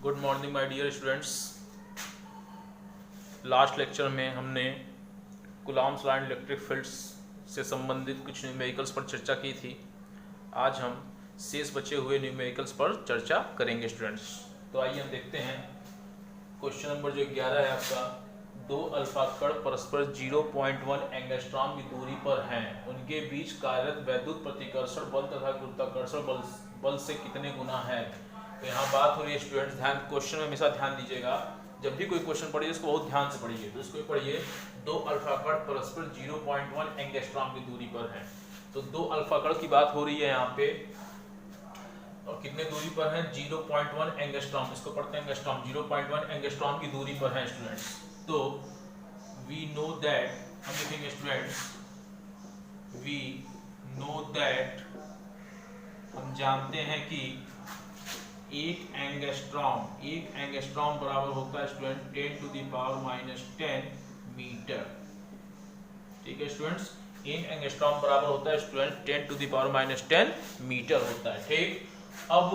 Good morning my dear students. Last lecture में हमने Coulomb's law and electric fields से संबंधित कुछ न्यूमेरिकल्स पर चर्चा की थी। आज हम शेष बचे हुए न्यूमेरिकल्स पर चर्चा करेंगे स्टूडेंट्स। तो आइए हम देखते हैं क्वेश्चन नंबर जो 11 है आपका। दो अल्फा कण परस्पर 0.1 एंगस्ट्रॉम की दूरी पर हैं, उनके बीच कार्यरत वैद्युत प्रतिकर्षण बल तथा गुरुत्वाकर्षण बल से कितने गुना है। तो यहाँ बात हो रही है स्टूडेंट्स, ध्यान क्वेश्चन में हमेशा ध्यान दीजिएगा। जब भी कोई क्वेश्चन पढ़िए इसको बहुत ध्यान से पढ़िए। तो इसको पढ़िए, दो अल्फा कण परस्पर 0.1 एंगस्ट्रॉम की दूरी पर हैं। तो दो अल्फा कण की बात हो रही है यहाँ पे, और कितने दूरी पर है? 0.1 एंगस्ट्रॉम। इसको पढ़ते हैं एंगस्ट्रॉम। 0.1 एंगस्ट्रॉम की दूरी पर है स्टूडेंट्स। तो वी नो दैट, हम लिखेंगे स्टूडेंट्स, वी नो दैट, हम जानते हैं कि एक एंगस्ट्रॉम बराबर होता है student 10 to the power -10 metre. ठीक है स्टूडेंट्स, एक एंगस्ट्रॉम बराबर होता है student 10 to the power -10 metre होता है। ठीक, अब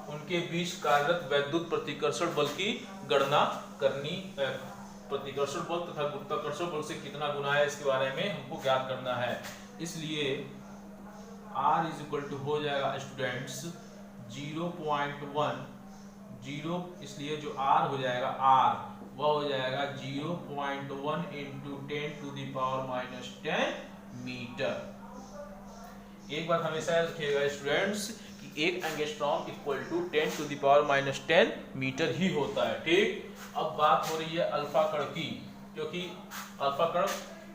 उनके बीच कार्यरत वैद्युत प्रतिकर्षण बल की गणना करनी, प्रतिकर्षण बल तथा गुरुत्वाकर्षण बल से कितना गुना है इसके बारे में हमको ज्ञात करना है। इसलिए R इज इक्वल टू हो जाएगा स्टूडेंट्स 0.1, इसलिए जो R हो जाएगा, R वह हो जाएगा 0.1 into 10 to the power -10 metre. एक बात हमेशा याद रखिएगा स्टूडेंट्स कि एक angstrom equal to 10 to the power -10 metre ही होता है। ठीक, अब बात हो रही है अल्फा कण की, क्योंकि अल्फा कण,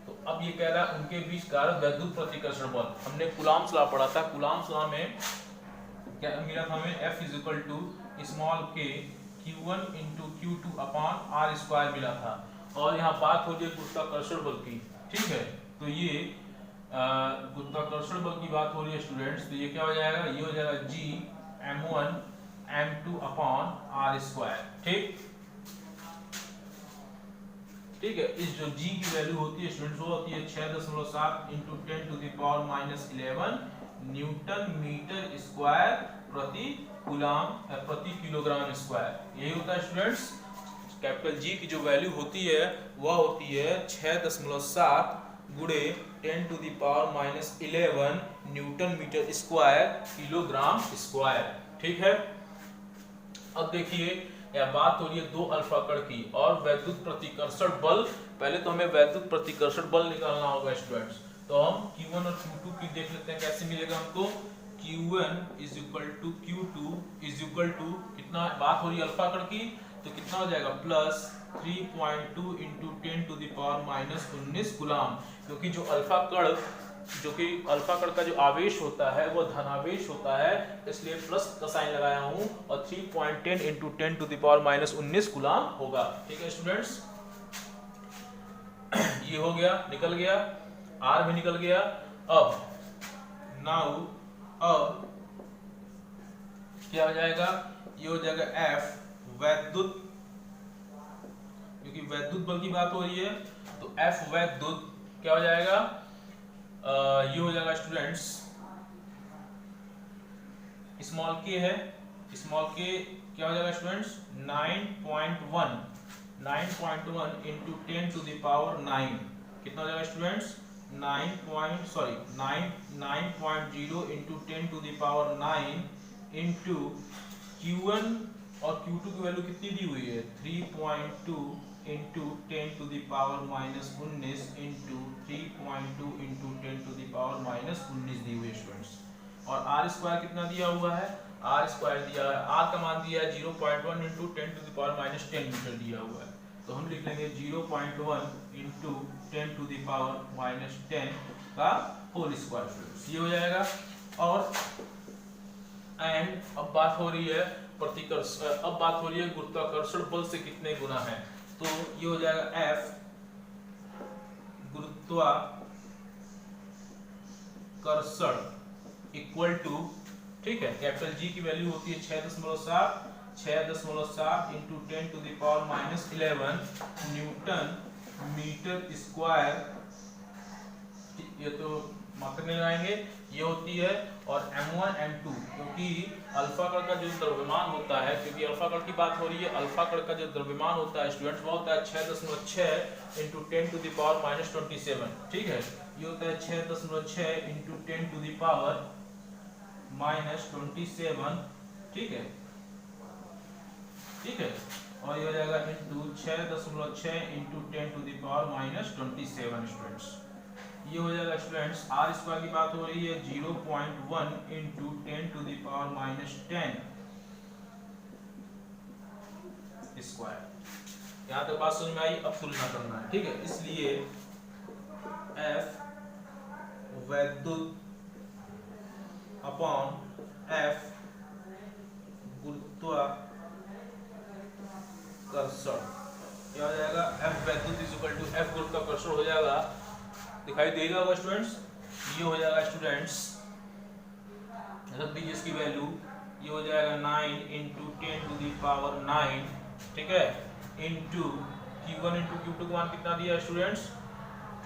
तो अब ये कह रहा है उनके बीच कार्यरत वैद्युत प्रतिकर्षण बल। हमने कूलॉम्स लॉ पढ़ा था। कूलॉम्स लॉ में क्या मिला था हमें? F is equal to small k Q1 into Q2 upon R square मिला था। और यहाँ बात हो रही है गुरुत्वाकर्षण बल की। ठीक है, तो ये गुरुत्वाकर्षण बल की बात हो रही है स्टूडेंट्स। तो ये क्या हो जाएगा? ये हो जाएगा G m1 m2 upon R square. ठीक है, इस जो G की वैल्यू होती है स्टूडेंट्स, वो होती है 6.7 into 10 to the power -11 newton metre square प्रति कूलम प्रति किलोग्राम स्क्वायर। यही होता है स्टूडेंट्स। कैपिटल G की जो वैल्यू होती है वह होती है 6.7 गुणे 10 to the power -11 newton metre square kilogram square. ठीक है, अब देखिए यह बात हो रही है दो अल्फा कण की और वैद्युत प्रतिकर्षण बल। पहले तो हमें वैद्युत प्रतिकर्षण बल निकालना होगा स्टूडेंट्स। तो हम Q1 और Q2 की देख लेते हैं कैसे मिलेगा हमको। Q1 is equal to Q2 is equal to कितना, बात हो रही है अल्फा कण की, तो कितना हो जाएगा? Plus 3.2 into 10 to the power -19 coulomb. क्योंकि जो अल्फा कण का जो आवेश होता है वो धनावेश होता है, इसलिए प्लस का साइन लगाया हूं, और 3.10 into 10 to the power -19 coulomb होगा। ठीक है स्टूडेंट्स, ये हो गया, निकल गया, R भी निकल गया। अब क्या हो जाएगा? ये हो जाएगा F वैद्युत, क्योंकि वैद्युत बल की बात हो रही है, तो F वैद्युत क्या हो जाएगा? ये हो जाएगा स्टूडेंट्स, स्मॉल k है, स्मॉल k क्या हो जाएगा students? 9.1 into 10 to the power 9। कितना हो जाएगा students? 9.0 into 10 to the power 9 into Q1 और Q2 की वैल्यू कितनी दी हुई है? 3.2 into 10 to the power -19 into 3.2 into 10 to the power -19 दी हुई है स्टूडेंट्स। और R स्क्वायर कितना दिया हुआ है? R स्क्वायर दिया है, R का मान दिया है 0.1 into 10 to the power -10 metre दिया हुआ है। तो हम लिख लेंगे 0.1 इंटू 10 टू द पावर -10 का होल स्क्वायर स्टूडेंट्स, ये हो जाएगा। और एंड अब बात हो रही है गुरुत्वाकर्षण बल से कितने गुना है। तो ये हो जाएगा F गुरुत्वाकर्षण इक्वल टू, ठीक है, कैपिटल G की वैल्यू होती है 6.7 into 10 to the power -11 newton metre square. ये तो मात्रक नहीं लगाएंगे, ये होती है, और m1 m2 क्योंकि अल्फा कण का जो द्रव्यमान होता है, क्योंकि अल्फा कण की बात हो रही है, अल्फा कण का जो द्रव्यमान होता है स्टूडेंट्स वो होता है 6.6 into 10 to the power minus 27। ठीक है, ये होता है 6.6 into 10 to the power minus 27। ठीक है, ठीक है, और ये हो जाएगा into 6.6 into 10 to the power minus 27 students. ये हो जाएगा स्टूडेंट्स, आर स्क्वायर की बात हो रही है 0.1 into 10 to the power minus 10 square. यहाँ तक बात समझ में आई, अब तुलना करना है। ठीक है, इसलिए F वैद्युत अपॉन F गुरुत्वाकर्षण, क्या हो जाएगा, F वैद्युत इज इक्वल टू F गुरुत्वाकर्षण हो जाएगा, दिखाई देगा होगा स्टूडेंट्स। ये हो जाएगा स्टूडेंट्स, रख दीजिए इसकी वैल्यू, ये हो जाएगा 9 इंटू 10 टू दी पावर 9। ठीक है, इंटू Q1 इंटू Q2 का मान कितना दिया students,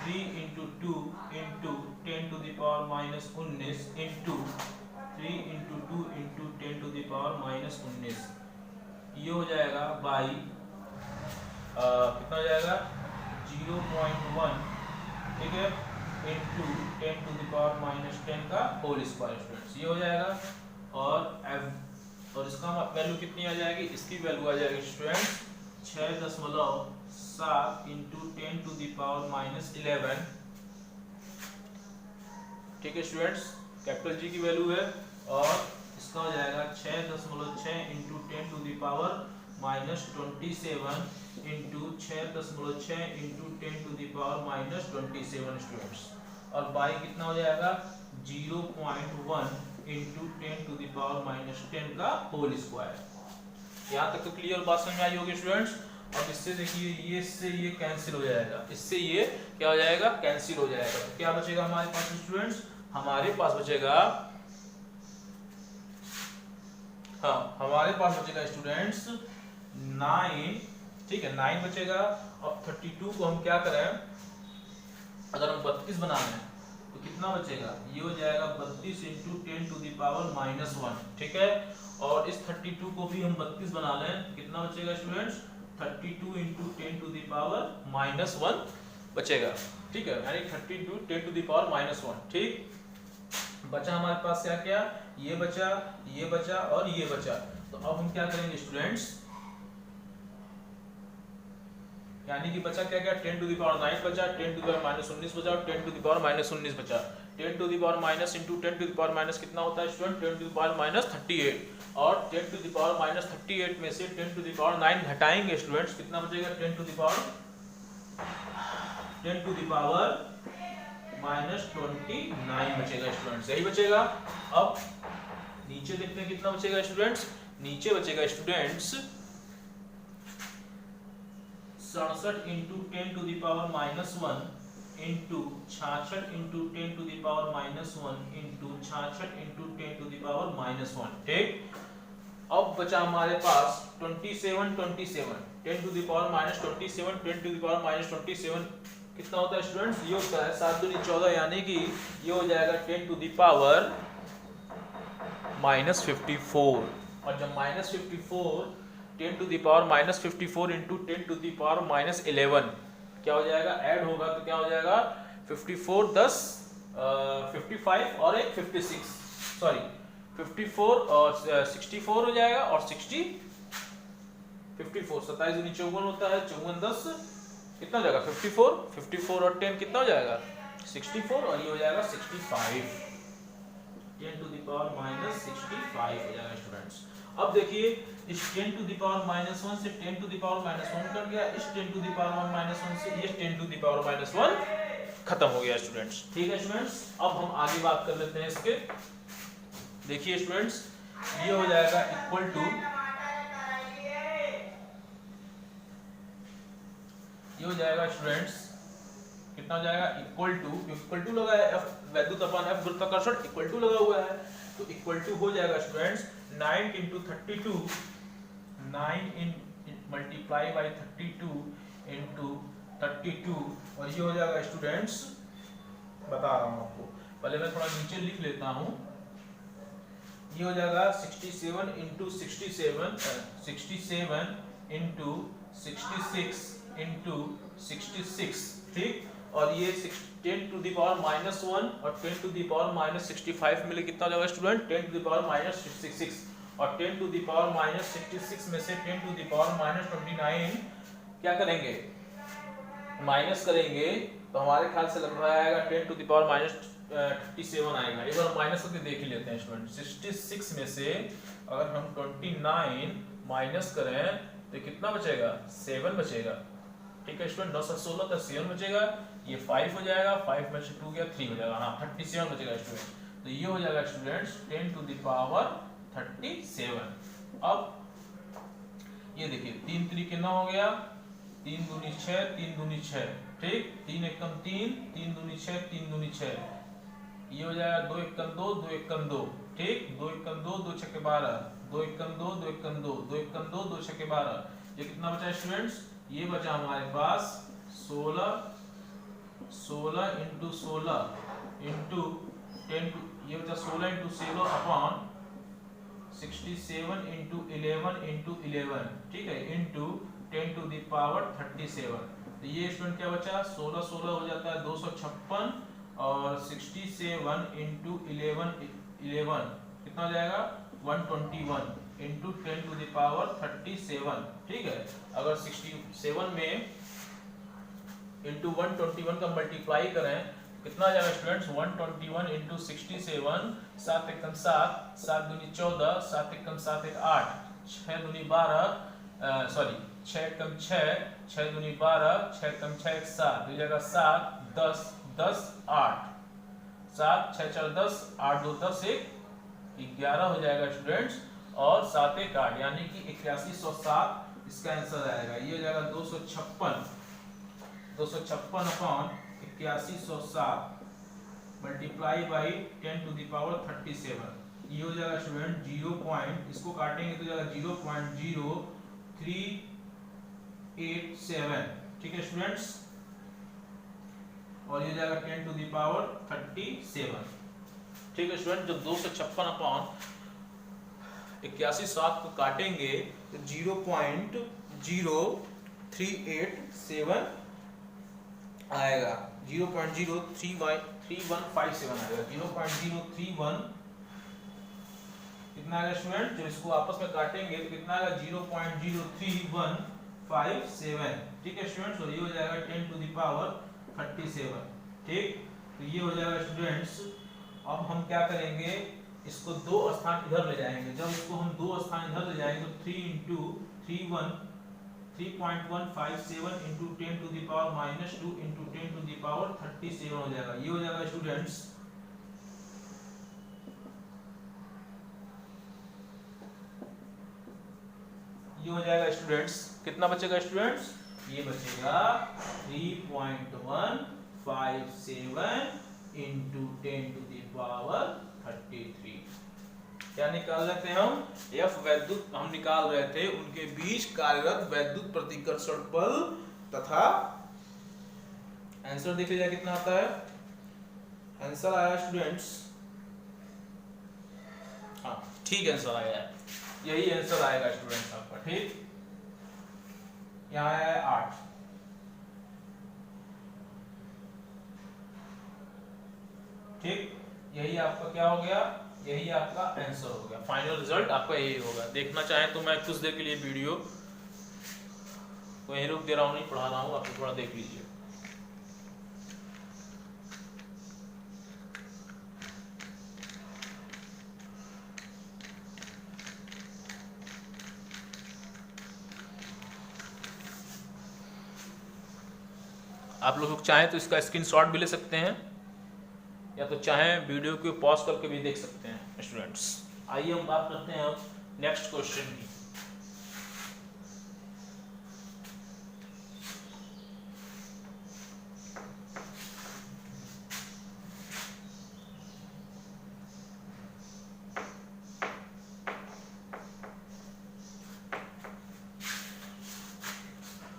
3 into 2 into 10 to the power minus 19 into 3 into 2 into 10 to the power minus 19। ये हो जाएगा बाई कितना हो जाएगा 0.1। ठीक है, into 10 to the power minus 10 का होल स्क्वायर स्टूडेंट्स, ये हो जाएगा। और इसका वैल्यू कितनी आ जाएगी, इसकी वैल्यू आ जाएगी students 6.7 into 10 to the power minus 11। ठीक है स्टूडेंट्स, कैपिटल जी की वैल्यू है, और इसका हो जाएगा 6.6 into 10 to the power minus 27 into 6.6 into 10 to the power minus 27 students, और बाई कितना हो जाएगा 0.1 into 10 to the power minus 10 का होल स्क्वायर। यहाँ तक तो क्लियर बात समझ में आई होगी स्टूडेंट्स। अब इससे देखिए, ये इससे ये कैंसिल हो जाएगा, इससे ये क्या हो जाएगा, कैंसिल हो जाएगा। तो क्या बचेगा हमारे पास स्टूडेंट्स, हमारे पास बचेगा, हाँ हमारे पास बचेगा स्टूडेंट्स 9। ठीक है, 9 बचेगा। अब 32 को हम क्या करें, अगर हम 32 बना लें तो कितना बचेगा, ये हो जाएगा 32 into 10 to the power minus 1। ठीक है, और इस 32 को भी हम 32 बना लें तो कितना बचेगा students, 32 into 10 to the power minus 1 बचेगा। ठीक है, यानी 32 10 टू द पावर माइनस 1। ठीक, बचा हमारे पास क्या क्या, ये बचा, ये बचा और ये बचा। तो अब हम क्या करेंगे स्टूडेंट्स, यानी कि बचा क्या क्या, 10 टू द पावर 9 बचा, 10 टू द पावर माइनस 19 बचा, और 10 टू द पावर माइनस 19 बचा। 10 to the power minus into 10 to the power minus कितना होता है student, 10 to the power minus 38, और 10 टू द पावर माइनस 38 में से 10 टू द पावर 9 घटाएंगे स्टूडेंट्स, कितना बचेगा, 10 टू द पावर माइनस 29 बचेगा स्टूडेंट्स, यही बचेगा। अब नीचे देखते हैं कितना बचेगा स्टूडेंट्स, नीचे बचेगा students 67 into 10 to the power minus 1 into 66 into 10 to the power minus 1 into 66 into 10 to the power minus 1। ठीक, अब बचा हमारे पास 27 10 to the power minus 27 10 to the power minus 27 कितना होता है स्टूडेंट्स, ये होता है 7 दूनी 14, यानी कि ये हो जाएगा 10 टू द पावर माइनस 54। और जब minus 54 10 to the power minus 54 into 10 to the power minus 11 क्या हो जाएगा, ऐड होगा तो क्या हो जाएगा 54 10 55 और एक 56, सॉरी 54 और 64 हो जाएगा, और 60 54 27 दूनी 54 होता है, 54 10 कितना हो जाएगा 54 और 10 कितना हो जाएगा 64, और ये हो जाएगा 65, 10 टू द पावर माइनस 65 हो जाएगा स्टूडेंट्स। अब देखिए, इस 10 टू द पावर माइनस 1 से 10 टू द पावर माइनस 1 कट गया, इस 10 टू द पावर माइनस 1 से ये 10 टू द पावर माइनस 1 खत्म हो गया स्टूडेंट्स। ठीक है स्टूडेंट्स, अब हम आगे बात कर लेते हैं इसके। देखिए स्टूडेंट्स, ये हो जाएगा इक्वल टू, ये हो जाएगा स्टूडेंट्स कितना हो जाएगा, इक्वल टू लगा है, F वैद्युत अपॉन F गुरुत्वाकर्षण इक्वल टू लगा हुआ है, तो इक्वल टू हो जाएगा students 9 into 32, 9 in multiply by 32 into 32, और ये हो जाएगा स्टूडेंट्स, बता रहा हूँ आपको, पहले मैं थोड़ा नीचे लिख लेता हूँ। ये हो जाएगा 67 इंटू 67 इंटू 66 इंटू 66, ठीक। और ये 10 टू द पावर -1 और 10 टू द पावर -65 मिले कितना हो जाएगा स्टूडेंट? 10 to the power -66। और 10 टू द पावर -66 में से 10 टू द पावर -29 क्या करेंगे? माइनस करेंगे तो हमारे ख्याल से लग रहा आएगा 10 टू द पावर -37 आएगा। एक बार माइनस करके देख ही लेते हैं स्टूडेंट। 66 में से अगर हम 29 माइनस करें तो कितना बचेगा? 7 बचेगा, ठीक है स्टूडेंट। 9 से 16 तक 7 बचेगा, ये 5 हो जाएगा, 5 में से 2 गया 3 हो जाएगा, हाँ 37 बचेगा स्टूडेंट। तो ये हो जाएगा स्टूडेंट्स 10 टू द पावर 37। अब ये देखिए 3 3 कितना हो गया? 3 दूनी 6, 3 दूनी 6, ठीक। 3 एकम 3, 3 दूनी 6, 3 दूनी 6। ये हो जाएगा 2 एकम 2, 2 एकम 2, ठीक। 2 एकम 2, 2 छक्के 12, 2 एकम 2, 2 एकम 2, 2 एकम 2, 2 छक्के 12। ये कितना बचा स्टूडेंट्स? ये बचा हमारे पास 16 इंटू 16 इंटू 10, ये बचा 16 इंटू 16 अपॉन 67 इंटू 11 इंटू 11, ठीक है, इंटू 10 टू द पावर 37। तो ये स्टूडेंट क्या बचा? 16 16 हो जाता है 256 और 67 इंटू 11 कितना हो जाएगा? 121 इंटू 10 टू द पावर 37, ठीक है। अगर 67 में इंटू 121 का मल्टीप्लाई करें कितना आ जाएगा स्टूडेंट्स? 121 इंटू 67, 7 एकम 7, 7 दूनी 14, 7 एकम 7 एक 8, 6 दूनी 12, सॉरी 6 एकम 6, 6 दूनी 12, 6 एकम 6 एक 7, हो जाएगा 7 10 10 8, 7 6 4 10, 8 2 10 एक 11 हो जाएगा स्टूडेंट्स। और 7 एक 8 यानी कि 8107 इसका आंसर आएगा। ये हो जाएगा 256 upon 8107 multiply by 10 to the power 37। ये हो जाएगा स्टूडेंट 0. इसको काटेंगे तो जाएगा 0.0387, ठीक है स्टूडेंट्स। और ये जाएगा 10 टू द पावर 37, ठीक है स्टूडेंट। जब 256 अपॉन 8107 को काटेंगे तो 0.0387 आएगा, 0.03157 आएगा। 0.031 कितना आएगा स्टूडेंट? जो इसको आपस में काटेंगे तो कितना आएगा? 0.03157, ठीक है स्टूडेंट्स। और ये हो जाएगा 10 टू द पावर 37, ठीक। तो ये हो जाएगा स्टूडेंट्स। अब हम क्या करेंगे? इसको 2 स्थान इधर ले जाएंगे। जब इसको हम 2 स्थान इधर ले जाएंगे तो 3.157 into 10 to the power -2 into 10 to the power 37 हो जाएगा। ये हो जाएगा स्टूडेंट्स कितना बचेगा स्टूडेंट्स? ये बचेगा 3.157 इंटू 10 टू द पावर 33। क्या निकाल रहे थे हम? F वैद्युत हम निकाल रहे थे उनके बीच कार्यरत वैद्युत प्रतिकर्षण बल तथा आंसर देख लीजिए कितना आता है। आंसर आया स्टूडेंट्स, हाँ ठीक आंसर आया है, यही आंसर आएगा स्टूडेंट्स आपका, ठीक। यहाँ आया है 8, ठीक। यही आपका क्या हो गया? यही आपका आंसर हो गया। फाइनल रिजल्ट आपका यही होगा। देखना चाहें तो मैं कुछ देर के लिए वीडियो को यहीं रोक दे रहा हूँ, नहीं पढ़ा रहा हूँ, आप थोड़ा देख लीजिए। आप लोग चाहें तो इसका स्क्रीनशॉट भी ले सकते हैं या तो चाहें वीडियो को पॉज करके भी देख सकते हैं स्टूडेंट्स। आइए हम बात करते हैं अब नेक्स्ट क्वेश्चन की।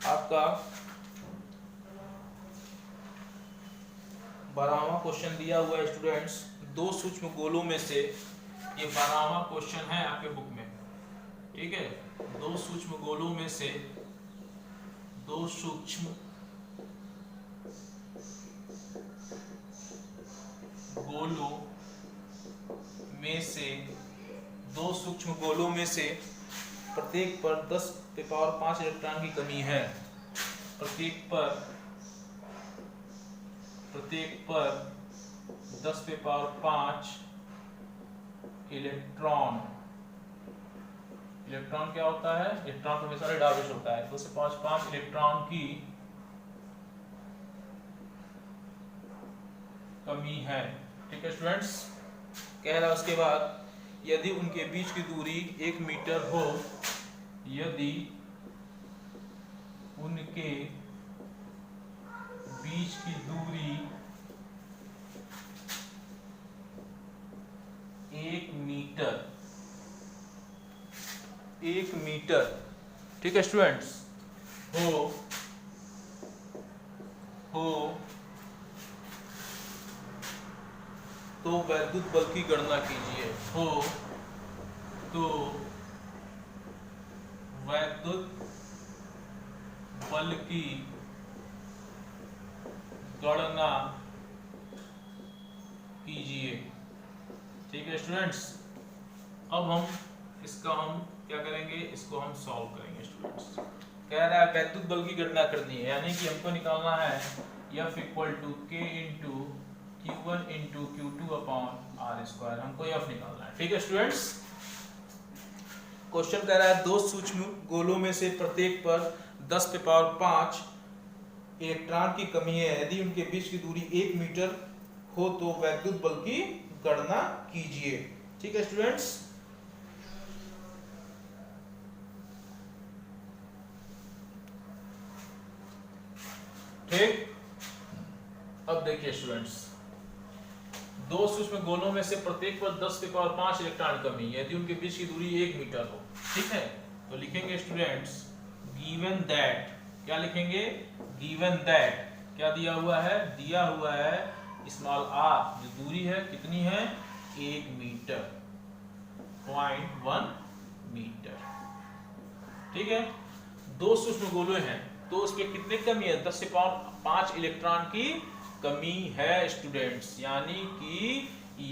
आपका 12वां क्वेश्चन दिया हुआ है स्टूडेंट्स, दो सूक्ष्म गोलों में से, ये 12वां क्वेश्चन है आपके बुक में, ठीक है। दो सूक्ष्म गोलों में से, दो सूक्ष्म गोलों में से, दो सूक्ष्म गोलों में से प्रत्येक पर 10⁵ इलेक्ट्रॉन की कमी है। प्रत्येक पर 10⁵ इलेक्ट्रॉन, इलेक्ट्रॉन क्या होता है, इलेक्ट्रॉन तो हमेशा डाविश होता है, 2 से 5 इलेक्ट्रॉन की कमी है, ठीक है स्टूडेंट्स। कह रहा है उसके बाद, यदि उनके बीच की दूरी 1 मीटर हो, यदि उनके बीच की दूरी 1 मीटर, ठीक है स्टूडेंट्स, हो तो वैद्युत बल की गणना कीजिए। हो तो वैद्युत बल की गणना कीजिए, ठीक है स्टूडेंट्स। अब हम इसका क्या करेंगे, इसको हम सॉल्व करेंगे स्टूडेंट्स। कह रहा है वैद्युत बल की गणना करनी है, यानी कि हमको निकालना है F = K × Q1 × Q2/r², हमको F निकालना है, ठीक है स्टूडेंट्स। क्वेश्चन कह रहा है दो सूक्ष्म गोलों में से प्रत्येक पर 10⁵ इलेक्ट्रॉन की कमी है, यदि उनके बीच की दूरी 1 मीटर हो तो वैद्युत बल की गणना कीजिए, ठीक है स्टूडेंट्स। ठीक, अब देखिए स्टूडेंट्स, दो सूक्ष्म गोलों में से प्रत्येक पर 10⁵ इलेक्ट्रॉन कमी, यदि उनके बीच की दूरी 1 मीटर हो, ठीक है। तो लिखेंगे स्टूडेंट्स, गिवन दैट, क्या लिखेंगे, गिवन दैट, क्या दिया हुआ है, दिया हुआ है स्मॉल r, जो दूरी है कितनी है, 1 मीटर, 0.1 मीटर, ठीक है। दो सूक्ष्म गोले हैं तो उसमें कितने कमी है, 10⁵ इलेक्ट्रॉन की कमी है स्टूडेंट्स, यानी कि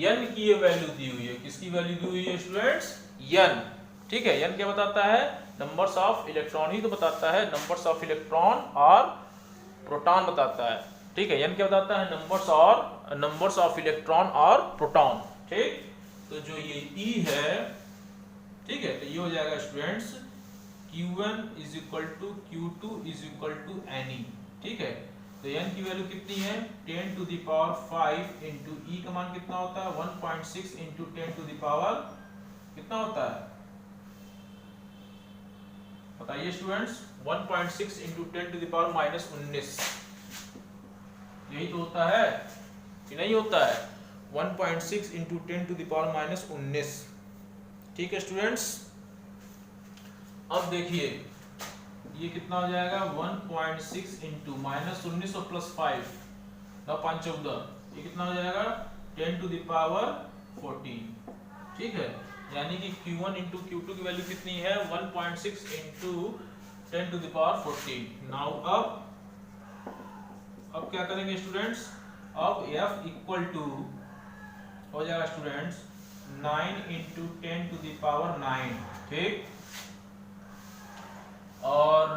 n की ये वैल्यू दी हुई है, किसकी वैल्यू दी हुई है स्टूडेंट्स, n, ठीक है। n क्या बताता है, नंबर्स ऑफ इलेक्ट्रॉन ही तो बताता है, नंबर्स ऑफ इलेक्ट्रॉन और प्रोटॉन बताता है, ठीक है। n क्या बताता है, नंबर्स ऑफ इलेक्ट्रॉन और प्रोटॉन, ठीक। तो जो ये E है, ठीक है, तो ये हो जाएगा स्टूडेंट्स Q1 = Q2 = Ne, ठीक है। तो n की वैल्यू कितनी है, 10⁵ इंटू E का मान कितना होता है, 1.6 इंटू 10⁻, कितना होता है बताइए स्टूडेंट्स, 1.6 इंटू 10⁻−19, यही तो होता है कि नहीं होता है, 1.6 इंटू 10⁻−19, ठीक है स्टूडेंट्स। अब देखिए ये कितना हो जाएगा, 1.6 इंटू -19 और +5, 9 5 14, ये कितना हो जाएगा 10⁻14, ठीक है। यानी कि Q1 इंटू Q2 की वैल्यू कितनी है, 1.6 इंटू 10⁻14। नाउ अब क्या करेंगे स्टूडेंट्स, अब F = हो जाएगा स्टूडेंट्स 9 इंटू 10⁻9, ठीक। और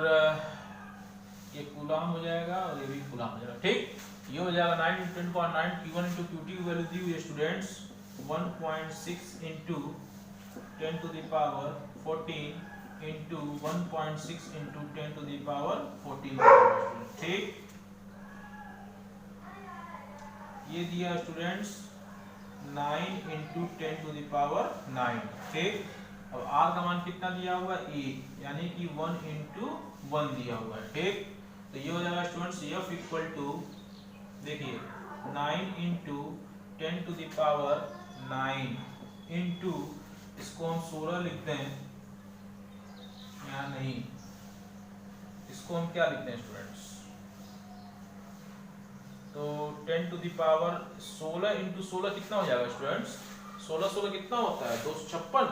ये कूलम हो जाएगा और ये भी कूलम हो जाएगा, ठीक। ये हो जाएगा 9 इंटू 10⁻9, Q1 इंटू Q2 की वैल्यू दी हुई है स्टूडेंट्स 1.6 इंटू 10⁻14 इंटू 1.6 इंटू 10⁻14, ठीक। ये दिया स्टूडेंट्स 9 इंटू 10⁻9, ठीक। अब r का मान कितना दिया हुआ है, 1, यानी कि 1 इंटू 1 दिया हुआ है, ठीक। तो ये हो जाएगा स्टूडेंट्स F = देखिए 9 इंटू 10⁻9 इंटू, इसको हम 16 लिखते हैं या नहीं, इसको हम क्या लिखते हैं स्टूडेंट्स, तो 10 टू द पावर 16 इंटू 16 कितना हो जाएगा स्टूडेंट्स? 16 16 कितना होता है? 256।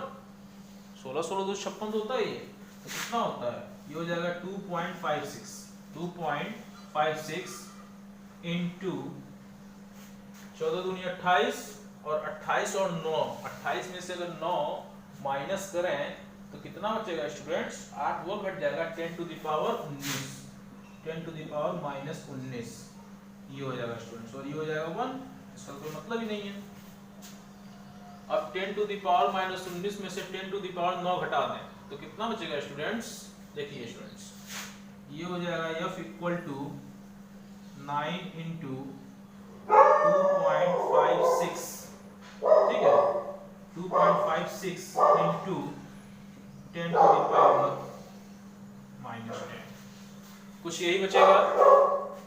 16 16 256 तो होता है ये, तो कितना होता है? ये हो जाएगा 2.56 इंटू 14 दूनी 28 और 28 और 9, 28 में से अगर 9 माइनस करें तो कितना बचेगा स्टूडेंट्स? 8 वो घट जाएगा 10 to the power 19, 10 to the power minus 19 ये हो जाएगा स्टूडेंट्स, और ये हो जाएगा 1, इसका कोई मतलब ही नहीं है। अब 10 टू द पावर माइनस 19 में से 10 टू द पावर 9 घटा दें तो कितना बचेगा स्टूडेंट्स? देखिए स्टूडेंट्स, ये हो जाएगा f इक्वल टू 9 इंटू 2.56, ठीक है, 2.56 into 10 to the power minus 10, कुछ यही बचेगा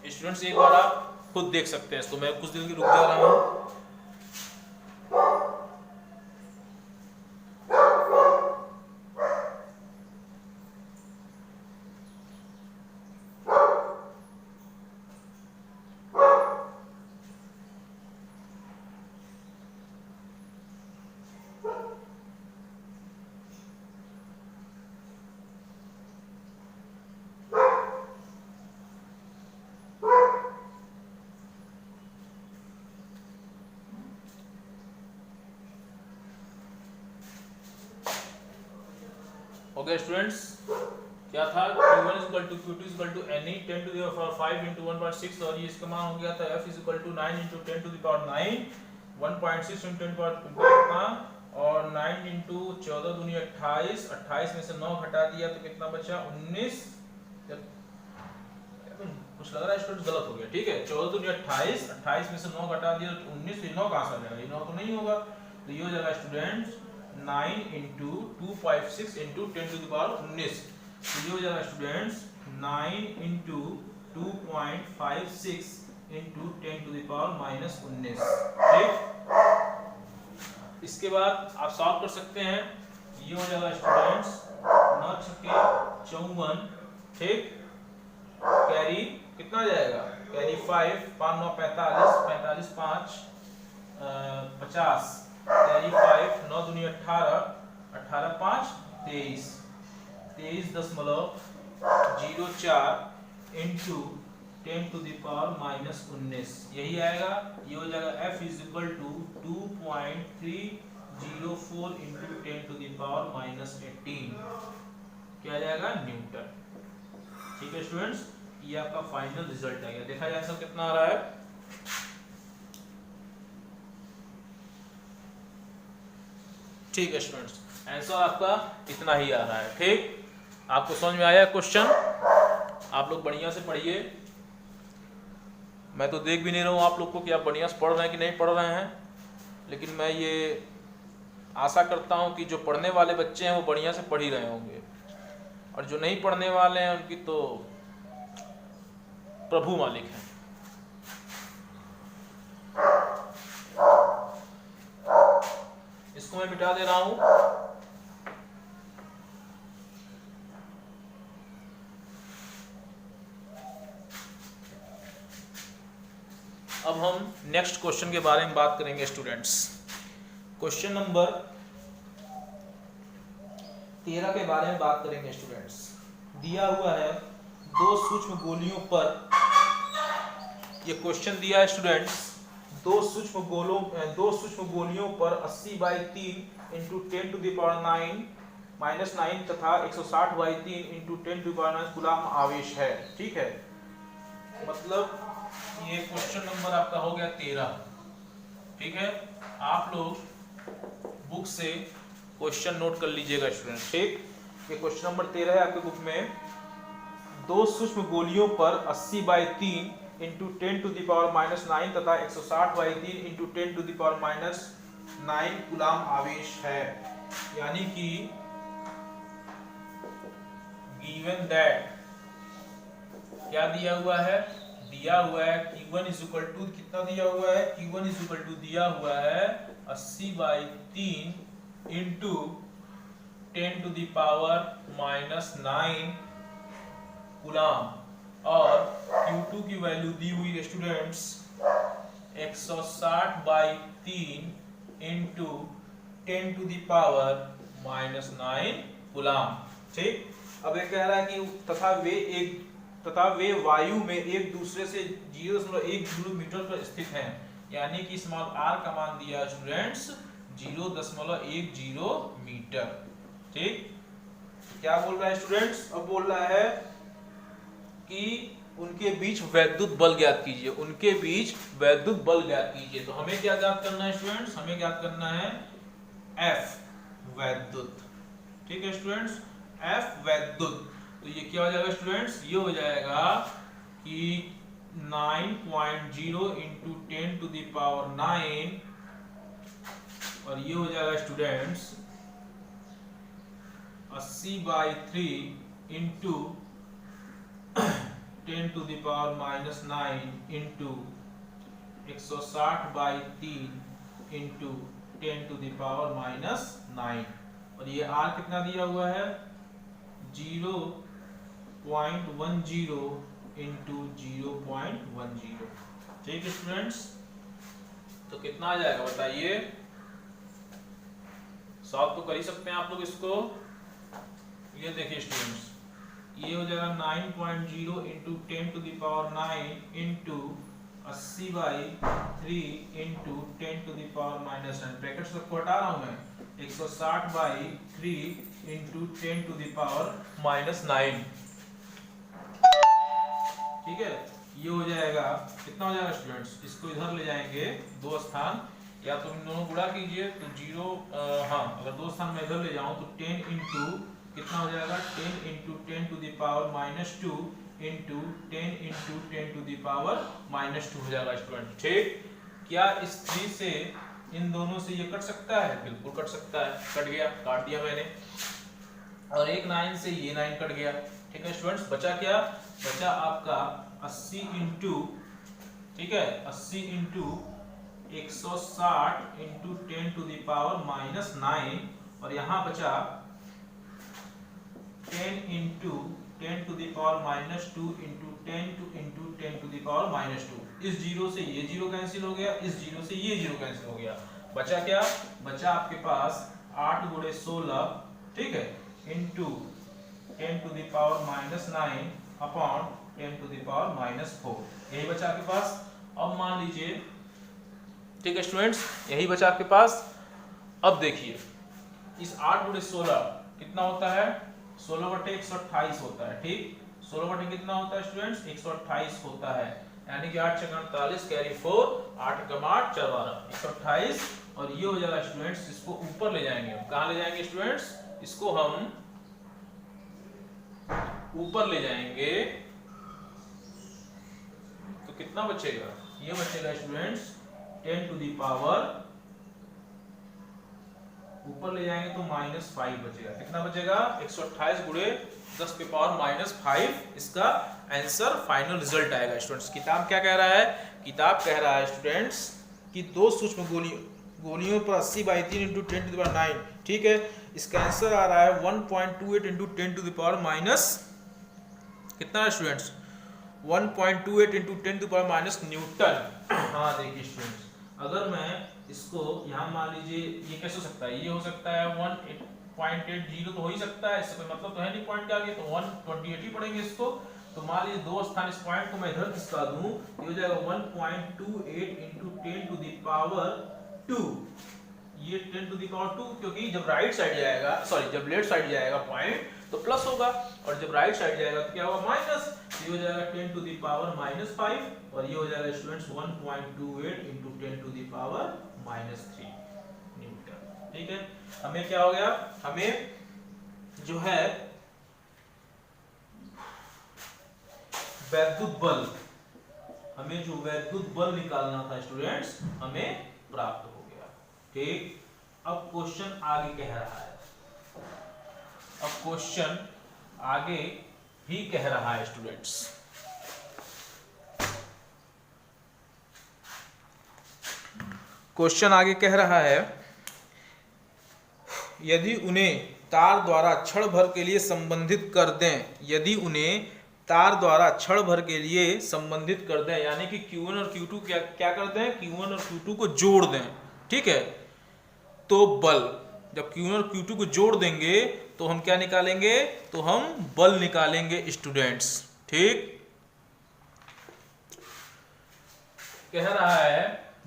स्टूडेंट्स। एक बार आप खुद देख सकते हैं इसको, मैं कुछ दिन की रुक जा रहा हूँ। ओके स्टूडेंट्स, क्या था? q1 equal to q2 equal to ne 10 to the power 5 into 1.6, और ये इसका मान हो गया था f is equal to 9 into 10 to the power 9, 1.6 into 10 power कितना, और 9 into 14 दूनी 28, 28 में से 9 घटा दिया तो कितना बचा? 19। कुछ लग रहा है स्टूडेंट्स गलत हो गया, ठीक है, 14 दूनी 28, 28 में से 9 घटा दिया तो 19, ये 9 कहां से आ जाएगा? ये 9 तो नहीं होगा, तो ये हो जाएगा students 9 into 256 into 10 to the power 19, तो ये हो जाएगा students 9 into 2.56 into 10 to the power minus 19, ठीक। इसके बाद आप सॉल्व कर सकते हैं, ये हो जाएगा स्टूडेंट्स 9 छक्के 54, ठीक, कैरी कितना जाएगा? कैरी 5, 5 9 45, 45 5 50, कैरी 5, 9 दूनी 18, 18 5 23, 23.04 into 10 to the power minus 19, यही आएगा। ये हो जाएगा f is equal to 2.304 into 10 to the power minus 18, क्या आ जाएगा? न्यूटन, ठीक है स्टूडेंट्स। ये आपका फाइनल रिजल्ट है। देखा जाए आंसर कितना आ रहा है? ठीक है स्टूडेंट्स, आंसर आपका इतना ही आ रहा है, ठीक। आपको समझ में आया क्वेश्चन? आप लोग बढ़िया से पढ़िए, मैं तो देख भी नहीं रहा हूँ आप लोग को कि आप बढ़िया से पढ़ रहे हैं कि नहीं पढ़ रहे हैं, लेकिन मैं ये आशा करता हूँ कि जो पढ़ने वाले बच्चे हैं वो बढ़िया से पढ़ ही रहे होंगे, और जो नहीं पढ़ने वाले हैं उनकी तो प्रभु मालिक है। इसको मैं मिटा दे रहा हूं। अब हम नेक्स्ट क्वेश्चन के बारे में बात करेंगे स्टूडेंट्स। क्वेश्चन नंबर 13 के बारे में बात करेंगे स्टूडेंट्स। दिया हुआ है दो सूक्ष्म गोलियों पर, ये क्वेश्चन दिया है स्टूडेंट्स, दो सूक्ष्म गोलियों पर 80/3 इंटू 10 टू द पावर 9 तथा 160/3 into 10 to the power 9 coulomb आवेश है, ठीक है। मतलब ये क्वेश्चन नंबर आपका हो गया 13, ठीक है। आप लोग बुक से क्वेश्चन नोट कर लीजिएगा स्टूडेंट, ठीक। ये क्वेश्चन नंबर 13 है आपके बुक में। दो सूक्ष्म गोलियों पर 80/3 इंटू 10 टू द पावर -9 तथा 160/3 into 10 to the power -9 coulomb आवेश है। यानी कि गिवन दैट, क्या दिया हुआ है? दिया हुआ है Q1 इज इक्वल टू, कितना दिया हुआ है? Q1 इज इक्वल टू दिया हुआ है 80/3 into 10 to the power -9 coulomb, और Q2 की वैल्यू दी हुई है students 160/3 into 10 to the power -9 coulomb. ठीक, अब ये कह रहा है कि तथा वे वायु में एक दूसरे से 0.1 किलोमीटर पर स्थित हैं, यानी कि स्मॉल r का मान दिया स्टूडेंट्स 0.10 मीटर। ठीक, क्या बोल रहा है स्टूडेंट्स? अब बोल रहा है कि उनके बीच वैद्युत बल ज्ञात कीजिए, उनके बीच वैद्युत बल ज्ञात कीजिए। तो हमें क्या ज्ञात करना है स्टूडेंट्स? हमें ज्ञात करना है F वैद्युत। ठीक है स्टूडेंट्स, F वैद्युत। तो ये क्या हो जाएगा स्टूडेंट्स? ये हो जाएगा कि 9.0 इंटू 10 टू द पावर 9, और ये हो जाएगा students 80/3 into 10 to the power -9 into 160/3 into 10 to the power -9, और ये r कितना दिया हुआ है? 0.10 इंटू 0.10। ठीक है स्टूडेंट्स, तो कितना आ जाएगा बताइए? सॉल्व तो कर ही सकते हैं आप लोग इसको। ये देखिए स्टूडेंट्स, ये हो जाएगा 9.0 into 10 to the power 9 into 80/3 into 10 to the power -9। Bracket से हटा रहा हूं मैं, 160/3 इंटू 10 टू द पावर -9। ठीक है, ये हो जाएगा, कितना हो जाएगा स्टूडेंट्स? इसको इधर ले जाएंगे 2 स्थान, या तो इन दोनों गुणा कीजिए तो 0, हाँ अगर 2 स्थान में इधर ले जाऊं तो 10 इंटू कितना हो जाएगा? 10 into 10 to the power -2 into 10 into 10 to the power -2 हो जाएगा स्टूडेंट। ठीक, क्या इस 3 से इन दोनों से ये कट सकता है? बिल्कुल कट सकता है, कट गया, काट दिया मैंने। और एक 9 से ये 9 कट गया। ठीक है स्टूडेंट्स, बचा क्या? बचा आपका 80 इंटू, ठीक है 80 into 160 into 10 to the power -9, और यहाँ बचा 10 into 10 to the power -2 into 10 into 10 to the power -2। इस जीरो से ये जीरो कैंसिल हो गया, इस जीरो से ये जीरो कैंसिल हो गया। बचा क्या? बचा आपके पास 8 × 16, ठीक है, into 10 to the power -9 upon 10 to the power -4। यही बचा आपके पास। अब मान लीजिए, ठीक है स्टूडेंट्स, यही बचा आपके पास। अब देखिए इस 8 × 16 कितना होता है? 16/128 होता है। ठीक, 16 कितना होता है स्टूडेंट्स? 128 होता है, यानी कि 8 × 48 कैरी 4, 8 × 8 = 128। और ये हो जाएगा स्टूडेंट्स, इसको ऊपर ले जाएंगे। कहां ले जाएंगे स्टूडेंट्स? इसको हम ऊपर ले जाएंगे तो कितना बचेगा? ये बचेगा स्टूडेंट्स 10 टू द पावर, ऊपर ले जाएंगे तो -5 बचेगा। कितना बचेगा? 128 × 10 की पावर -5। इसका आंसर फाइनल रिजल्ट आएगा स्टूडेंट्स। किताब क्या कह रहा है? किताब कह रहा है स्टूडेंट्स कि 2 सूक्ष्म गोलियों पर 80/3 इंटू 10 टू द पावर 9, ठीक है, इसका आंसर आ रहा है 1.28 into 10 to the power minus कितना है students? 1.28 into 10 to the power minus newton. हाँ देखिए स्टूडेंट्स, अगर मैं इसको यहाँ मान लीजिए, ये कैसे हो सकता है? ये हो सकता है 1.80 तो हो ही सकता है, इससे कोई मतलब तो है नहीं पॉइंट के आगे, तो 128 ही पढ़ेंगे इसको। तो मान लीजिए 2 स्थान इस पॉइंट को मैं इधर खिसका दूं, ये हो जाएगा 1.28 इंटू 10 टू द पावर 2। ये 10 टू द पावर 2, क्योंकि जब राइट साइड जाएगा, सॉरी जब लेफ्ट साइड जाएगा पॉइंट तो प्लस होगा, और जब राइट साइड जाएगा तो क्या होगा? माइनस। ये हो जाएगा 10 टू द पावर -5, और ये हो जाएगा students 1.28 into 10 to the power -3 newton. ठीक है, हमें क्या हो गया? हमें जो है वैद्युत बल, हमें जो वैद्युत बल निकालना था स्टूडेंट्स, हमें प्राप्त हो गया। ठीक, अब क्वेश्चन आगे कह रहा है, अब क्वेश्चन आगे भी कह रहा है स्टूडेंट्स। क्वेश्चन आगे कह रहा है, यदि उन्हें तार द्वारा क्षण भर के लिए संबंधित कर दें, यदि उन्हें तार द्वारा क्षण भर के लिए संबंधित कर दें, यानी कि Q1 और Q2 क्या कर दें, Q1 और Q2 को जोड़ दें, ठीक है। तो बल, जब Q1 और Q2 को जोड़ देंगे तो हम क्या निकालेंगे, तो हम बल निकालेंगे स्टूडेंट्स, ठीक। कह रहा है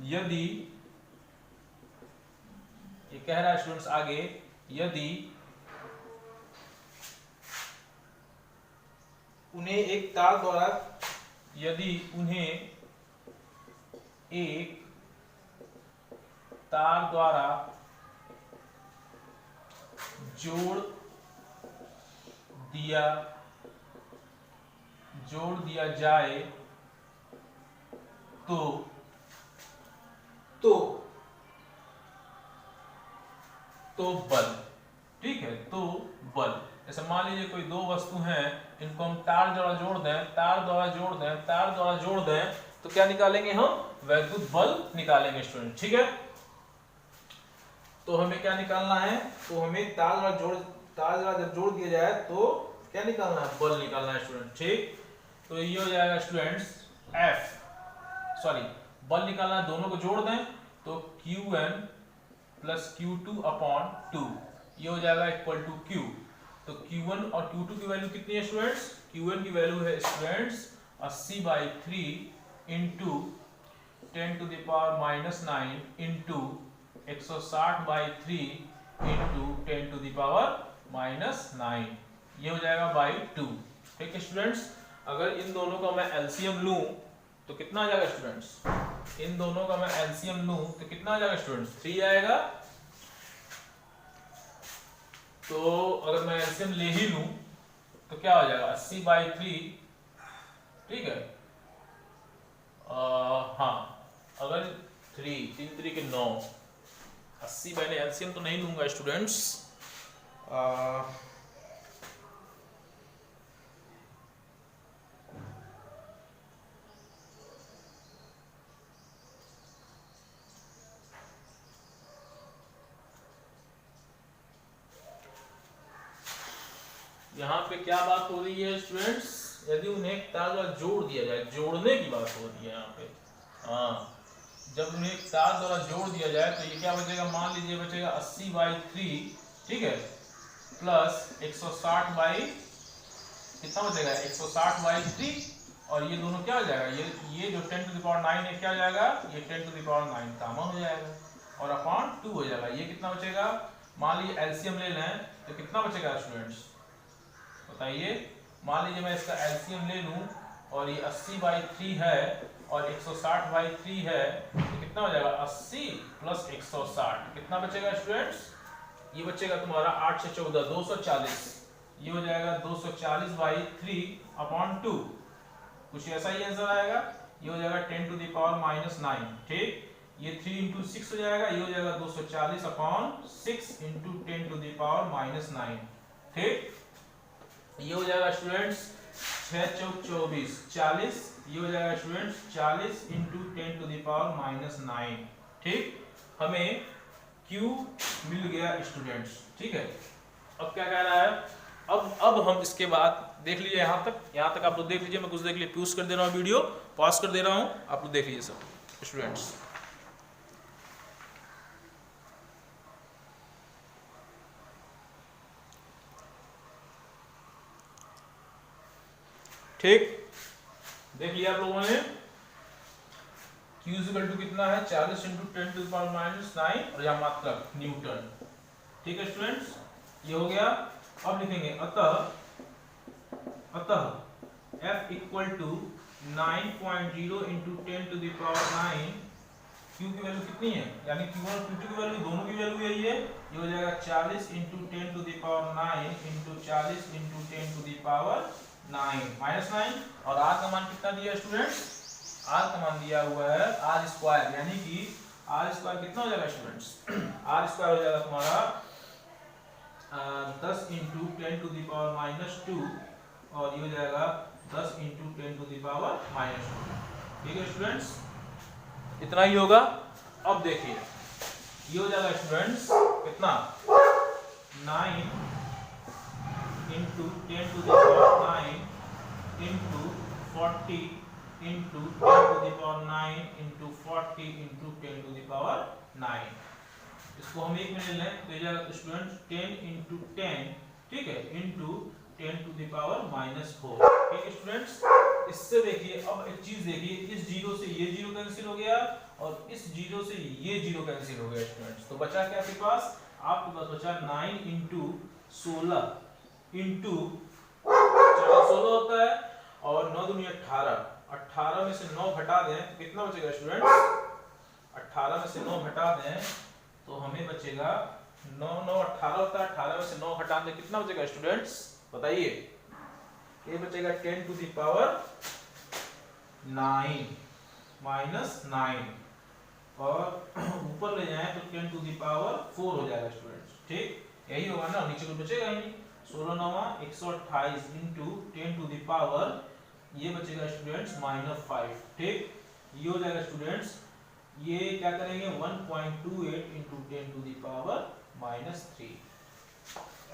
यदि, ये कह रहा है स्टूडेंट्स आगे, यदि उन्हें एक तार द्वारा, यदि उन्हें एक तार द्वारा जोड़ दिया जाए तो बल, ठीक है। तो बल, जैसे मान लीजिए कोई दो वस्तु हैं, इनको हम तार द्वारा जोड़ दें, तो क्या निकालेंगे हम, वैद्युत बल निकालेंगे स्टूडेंट, ठीक है। तो हमें क्या निकालना है, तो हमें तार द्वारा जब जोड़ दिया जाए तो क्या निकालना है, बल निकालना है स्टूडेंट, ठीक। तो ये हो जाएगा स्टूडेंट्स बल निकालना है, दोनों को जोड़ दें तो Q1 प्लस Q2 अपॉन 2, ये हो जाएगा इक्वल टू Q। तो Q1 और Q2 की वैल्यू कितनी है स्टूडेंट्स, Q1 की वैल्यू है students 80/3 into 10 to the power -9 into 160/3 into 10 to the power -9, ये हो जाएगा बाई 2, ठीक है स्टूडेंट्स। अगर इन दोनों का मैं एलसीएम लूं तो कितना आ जाएगा स्टूडेंट्स, इन दोनों का मैं एलसीएम लूं तो कितना आ जाएगा स्टूडेंट्स, 3 आएगा। तो अगर मैं एलसीएम ले ही लूं तो क्या हो जाएगा 80/3, ठीक है। हाँ, अगर 3 के 9, 80 मैंने एलसीएम तो नहीं लूंगा स्टूडेंट्स, यहाँ पे क्या बात हो रही है स्टूडेंट्स, यदि उन्हें एक तार द्वारा जोड़ दिया जाए, जोड़ने की बात हो रही है यहाँ पे। हाँ, जब उन्हें एक तार द्वारा जोड़ दिया जाए तो ये क्या बचेगा, मान लीजिए बचेगा 80/3, ठीक है, प्लस 160 कितना बचेगा 160/3, और ये दोनों क्या हो जाएगा, ये जो 10 टू द पावर 9 है क्या हो जाएगा, ये 10 टू द पावर 9 कॉमन हो जाएगा और अपॉन 2 हो जाएगा। ये कितना बचेगा, मान लीजिए एलसीएम ले लें तो कितना बचेगा स्टूडेंट्स बताइए। मान लीजिए मैं इसका एलसीएम ले लूं और ये 80/3 है और 160/3 है, तो कितना हो जाएगा 80 प्लस 160, कितना बचेगा स्टूडेंट्स, ये बचेगा तुम्हारा 8 से 14 240, ये हो जाएगा 240/3 अपॉन 2, कुछ ऐसा ही आंसर आएगा। ये हो जाएगा 10 टू द पावर -9, ठीक। ये 3 इंटू 6 हो जाएगा, ये हो जाएगा 240 upon 6 into 10 to the power -9, ठीक। ये हो जाएगा स्टूडेंट्स 6 चौक 24 40, ये हो जाएगा students 40 into 10 to the power -9, ठीक। हमें Q मिल गया स्टूडेंट्स, ठीक है। अब क्या कह रहा है, अब हम इसके बाद देख लीजिए, यहाँ तक आप लोग देख लीजिए, मैं कुछ देख लीजिए पॉज कर दे रहा हूँ, वीडियो पॉज कर दे रहा हूँ, आप लोग देख लीजिए सब स्टूडेंट्स। ठीक, देख लिया आप लोगों ने, Q इक्वल टू कितना है 40 इंटू 10 टू द पावर -9 और यहाँ मात्रक न्यूटन, ठीक है स्टूडेंट्स, ये हो गया। अब लिखेंगे अतः F equal to 9.0 into 10 to the power 9, Q की वैल्यू कितनी है, यानी Q1 और Q2 की वैल्यू, दोनों की वैल्यू यही है, ये हो जाएगा 40 into 10 to the power 9 into 40 into 10 to the power -9, और R का मान कितना दिया स्टूडेंट्स, R का मान दिया हुआ है R स्क्वायर, यानी कि R स्क्वायर कितना हो जाएगा स्टूडेंट्स, R स्क्वायर हो जाएगा तुम्हारा 10 इंटू 10 टू द पावर -2, और ये हो जाएगा 10 इंटू 10 टू द पावर -2, ठीक है स्टूडेंट्स, इतना ही होगा। अब देखिए ये हो जाएगा स्टूडेंट्स कितना 9 into 10 to the power 9 into 40 into 10 to the power 9 into 40 into 10 to the power 9। इसको हम एक में ले लें तो ये जाएगा स्टूडेंट्स 10 इंटू 10, ठीक है, इंटू 10 टू द पावर -4। ठीक है स्टूडेंट्स, इससे देखिए अब एक चीज देखिए, इस जीरो से ये जीरो कैंसिल हो गया और इस जीरो से ये जीरो कैंसिल हो गया स्टूडेंट्स। तो बचा क्या आपके पास? आपके पास बचा 9 इंटू 16 इंटू 16 होता है और 9 दूनी 18, 18 में से 9 घटा दें तो कितना बचेगा स्टूडेंट्स? 18 में से 9 घटा दें तो हमें बचेगा 9 9 18 होता है, 18 में से 9 घटा दें कितना बचेगा स्टूडेंट्स? बताइए। ये बचेगा 10 टू द पावर 9 -9 और ऊपर ले जाएं तो 10 टू द पावर 4 हो जाएगा स्टूडेंट्स। ठीक, यही होगा ना, नीचे कुछ बचेगा ही नहीं। 16 9 128 इंटू 10 टू द पावर ये बचेगा स्टूडेंट्स -5। ठीक, ये हो जाएगा स्टूडेंट्स, ये क्या करेंगे 1.28 into 10 to the power -3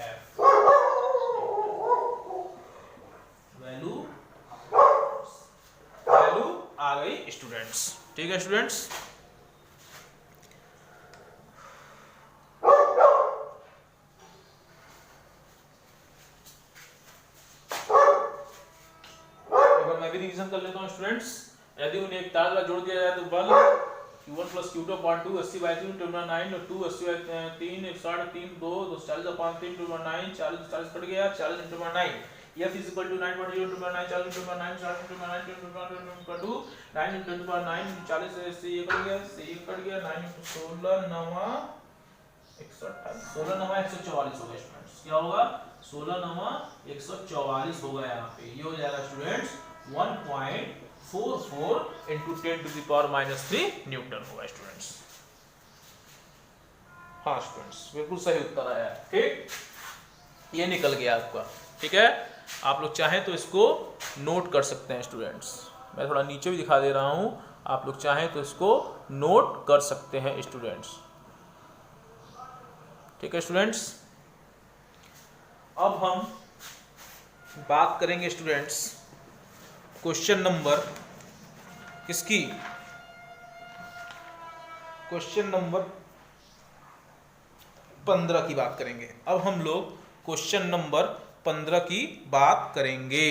F value आ गई स्टूडेंट्स। ठीक है स्टूडेंट्स, मैं भी रिवीजन कर लेता हूं स्टूडेंट्स। यदि उन्हें एक तार का जोड़ दिया जाए तो बल Q1 + Q2 / 2 80/3 × 9 और 2 80/3 103 2 40 5 3 × 9 40 40 कट गया 40 × 9 F = 9.0 × 9 40 × 9 40 × 9 10 × 2 9 × 10 × 9 40 से ये कट गया 9 × 16 9 128 16 9 144 होगा स्टूडेंट्स। क्या होगा? 16 9 144 होगा यहाँ पे। ये हो जाएगा students 1.44 into 10 to the power -3 newton होगा स्टूडेंट्स। हाँ स्टूडेंट्स, बिल्कुल सही उत्तर आया है। ठीक, ये निकल गया आपका। ठीक है, आप लोग चाहें तो इसको नोट कर सकते हैं स्टूडेंट्स। मैं थोड़ा नीचे भी दिखा दे रहा हूं, आप लोग चाहें तो इसको नोट कर सकते हैं स्टूडेंट्स। ठीक है स्टूडेंट्स, अब हम बात करेंगे स्टूडेंट्स क्वेश्चन नंबर किसकी? क्वेश्चन नंबर 15 की बात करेंगे। अब हम लोग क्वेश्चन नंबर 15 की बात करेंगे।